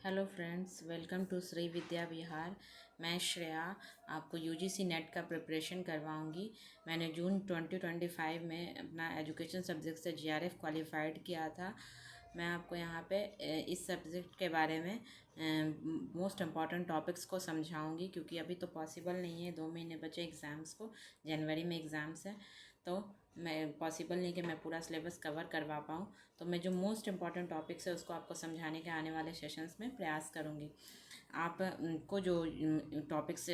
Hello friends, welcome to Shri Vidya Vihar. मैं श्रेया आपको UGC NET का प्रिपरेशन करवाऊंगी। मैंने जून 2025 में अपना एजुकेशन सब्जेक्ट से जीआरएफ क्वालिफाइड किया था। मैं आपको यहाँ पे इस सब्जेक्ट के बारे में मोस्ट इम्पॉर्टेंट टॉपिक्स को समझाऊंगी, क्योंकि अभी तो पॉसिबल नहीं है, 2 महीने बचे एग्ज़ाम्स को। जनवरी में एग्ज़ाम्स हैं, तो मैं पॉसिबल नहीं कि मैं पूरा सिलेबस कवर करवा पाऊँ। तो मैं जो मोस्ट इम्पॉर्टेंट टॉपिक्स है उसको आपको समझाने के आने वाले सेशंस में प्रयास करूँगी। आप को जो टॉपिक्स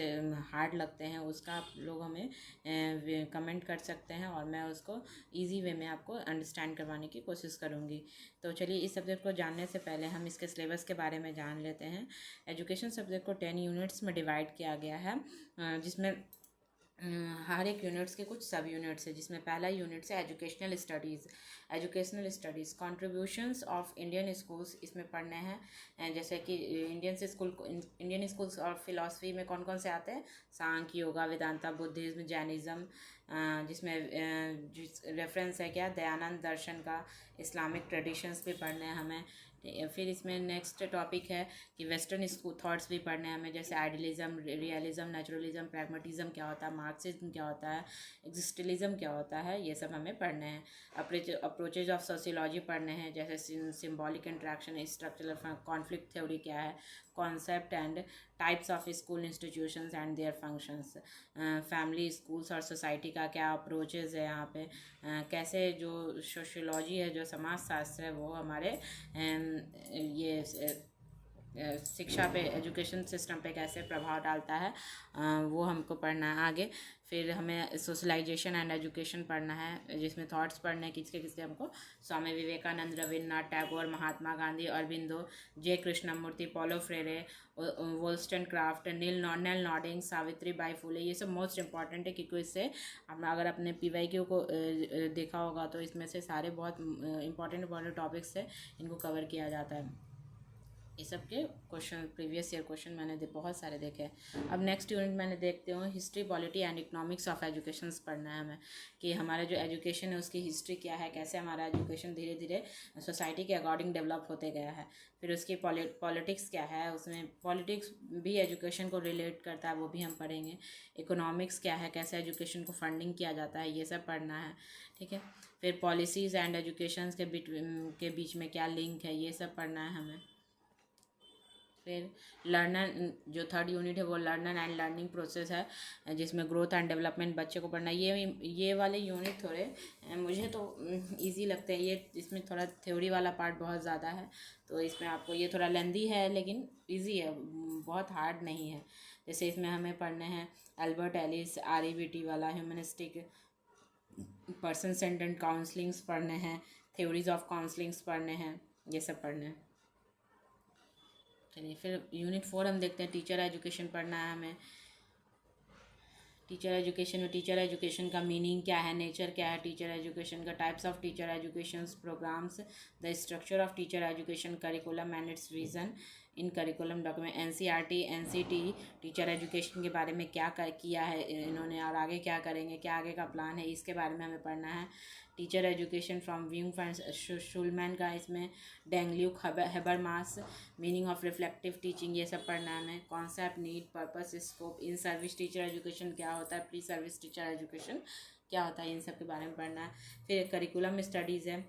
हार्ड लगते हैं उसका आप लोग हमें कमेंट कर सकते हैं, और मैं उसको इजी वे में आपको अंडरस्टैंड करवाने की कोशिश करूँगी। तो चलिए, इस सब्जेक्ट को जानने से पहले हम इसके सिलेबस के बारे में जान लेते हैं। एजुकेशन सब्जेक्ट को 10 यूनिट्स में डिवाइड किया गया है, जिसमें हर एक यूनिट्स के कुछ सब यूनिट्स है। जिसमें पहला यूनिट्स है educational studies contributions of Indian schools. इसमें पढ़ने हैं जैसे कि इंडियन स्कूल्स और फिलॉसफी में कौन कौन से आते हैं: सांख्य, योगा, वेदांता, बुद्धिज्म, जैनिज़्म। जिसमें जिस रेफरेंस है क्या, दयानंद दर्शन का। इस्लामिक ट्रेडिशंस भी पढ़ने हैं हमें। फिर इसमें नेक्स्ट टॉपिक है कि वेस्टर्न स्कूल थॉट्स भी पढ़ने हैं हमें, जैसे आइडियलिज्म, रियलिज्म, नेचुरलिज्म, प्रैग्मेटिज्म क्या होता है, मार्क्सिज्म क्या होता है, एग्जिस्टलिज्म क्या होता है, ये सब हमें पढ़ने हैं। अप्रोचेज ऑफ सोशियोलॉजी पढ़ने हैं, जैसे symbolic interaction, structural conflict theory क्या है, concept and types of school institutions and their functions, family, schools और सोसाइटी का क्या अप्रोचेज है यहाँ पे, कैसे जो सोशियोलॉजी है, जो समाज शास्त्र है, वो हमारे ये शिक्षा पे, एजुकेशन सिस्टम पे कैसे प्रभाव डालता है, वो हमको पढ़ना है आगे। फिर हमें सोशलाइजेशन एंड एजुकेशन पढ़ना है, जिसमें थॉट्स पढ़ने हैं किसके किसके हमको: Swami Vivekananda, Rabindranath Tagore, Mahatma Gandhi, Aurobindo, J Krishnamurti, Paulo Freire, Wollstonecraft, Nel Noddings, Savitri Bai Phule. ये सब मोस्ट इंपॉर्टेंट है, क्योंकि इससे हम अगर अपने पीवाईक्यू को देखा होगा तो इसमें से सारे बहुत इंपॉर्टेंट टॉपिक्स है, इनको कवर किया जाता है। ये सब के क्वेश्चन, प्रीवियस ईयर क्वेश्चन मैंने बहुत सारे देखे हैं। अब नेक्स्ट यूनिट मैंने देखते हूँ history, polity and economics of education पढ़ना है हमें, कि हमारा जो एजुकेशन है उसकी हिस्ट्री क्या है, कैसे हमारा एजुकेशन धीरे धीरे सोसाइटी के अकॉर्डिंग डेवलप होते गया है। फिर उसकी पॉलिटिक्स क्या है, उसमें पॉलिटिक्स भी एजुकेशन को रिलेट करता है, वो भी हम पढ़ेंगे। इकोनॉमिक्स क्या है, कैसे एजुकेशन को फंडिंग किया जाता है, ये सब पढ़ना है, ठीक है। फिर पॉलिसीज़ एंड एजुकेशन के बीच में क्या लिंक है, ये सब पढ़ना है हमें। फिर लर्नर, जो थर्ड यूनिट है वो लर्नर एंड लर्निंग प्रोसेस है, जिसमें ग्रोथ एंड डेवलपमेंट बच्चे को पढ़ना है। ये वाले यूनिट थोड़े मुझे तो इजी लगते हैं। ये इसमें थोड़ा थ्योरी वाला पार्ट बहुत ज़्यादा है, तो इसमें आपको ये थोड़ा लेंदी है लेकिन इजी है, बहुत हार्ड नहीं है। जैसे इसमें हमें पढ़ने हैं एल्बर्ट एलिस, REBT वाला ह्यूमनिस्टिक, पर्सन सेंटर्ड काउंसलिंग्स पढ़ने हैं, थ्योरीज ऑफ काउंसलिंग्स पढ़ने हैं, ये सब पढ़ने हैं। चलिए, फिर यूनिट 4 हम देखते हैं। टीचर एजुकेशन पढ़ना है हमें। टीचर एजुकेशन में टीचर एजुकेशन का मीनिंग क्या है, नेचर क्या है टीचर एजुकेशन का, types of teacher education programs, the structure of teacher education curriculum and its reason in curriculum document, NCT teacher education के बारे में क्या किया है इन्होंने, और आगे क्या करेंगे, क्या आगे का प्लान है, इसके बारे में हमें पढ़ना है। Teacher education from viewing from Shulman का, इसमें डेंगल्यूक, Habermas, meaning of reflective teaching, ये सब पढ़ना है हमें। Concept, need, purpose, scope, in service teacher education क्या होता है, प्री सर्विस टीचर एजुकेशन क्या होता है, इन सब के बारे में पढ़ना है। फिर करिकुलम स्टडीज़ है,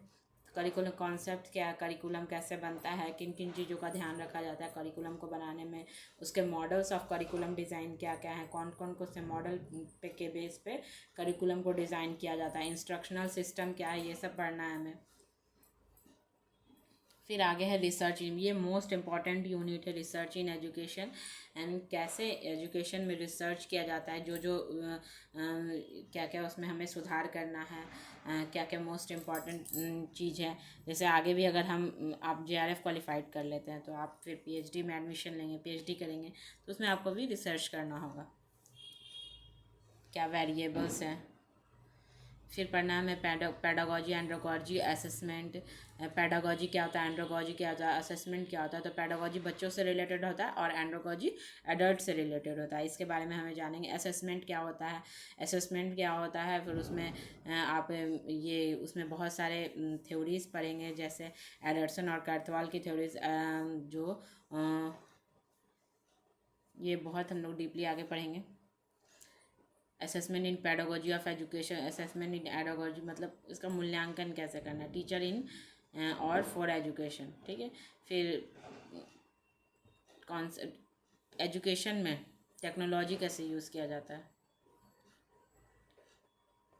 करिकुलम कॉन्सेप्ट क्या है, करिकुलम कैसे बनता है, किन किन चीज़ों का ध्यान रखा जाता है करिकुलम को बनाने में, उसके मॉडल्स ऑफ करिकुलम डिज़ाइन क्या क्या है, कौन कौन को से मॉडल पे के बेस पे करिकुलम को डिज़ाइन किया जाता है, इंस्ट्रक्शनल सिस्टम क्या है, ये सब पढ़ना है हमें। फिर आगे है रिसर्च। ये मोस्ट इम्पॉर्टेंट यूनिट है, रिसर्च इन एजुकेशन एंड कैसे एजुकेशन में रिसर्च किया जाता है, जो जो क्या क्या उसमें हमें सुधार करना है, क्या क्या मोस्ट इम्पॉर्टेंट चीज़ है। जैसे आगे भी अगर आप JRF क्वालिफाइड कर लेते हैं तो आप फिर PhD में एडमिशन लेंगे, PhD करेंगे, तो उसमें आपको भी रिसर्च करना होगा, क्या वेरिएबल्स हैं। फिर पढ़ना है हमें पेडागोजी, एंड्रोगोजी, असेसमेंट। पेडागोजी क्या होता है, एंड्रोगोजी क्या होता है, असेसमेंट क्या होता है। तो पेडागोजी बच्चों से रिलेटेड होता है और एंड्रोगोजी एडल्ट से रिलेटेड होता है। इसके बारे में हमें जानेंगे। असेसमेंट क्या होता है, असेसमेंट क्या होता है, फिर उसमें आप ये उसमें बहुत सारे थ्योरीज पढ़ेंगे, जैसे एडर्सन और कर्तवाल की थ्योरीज, जो ये बहुत हम लोग डीपली आगे पढ़ेंगे। Assessment in pedagogy of education, assessment in pedagogy मतलब इसका मूल्यांकन कैसे करना है, टीचर इन और फॉर एजुकेशन, ठीक है। फिर कॉन्सेप्ट एजुकेशन में टेक्नोलॉजी कैसे यूज़ किया जाता है,